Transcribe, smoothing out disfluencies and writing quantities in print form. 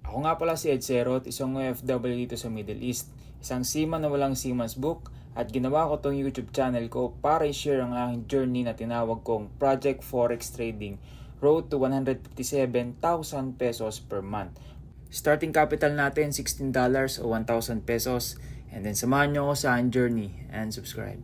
Ako nga pala si Ed Serot, isang OFW dito sa Middle East. Isang seaman na walang seaman's book at ginawa ko tong YouTube channel ko para i-share ang aking journey na tinawag kong Project Forex Trading Road to 157,000 pesos per month. Starting capital natin $16 o 1,000 pesos, and then samahan nyo ako sa aking journey and subscribe.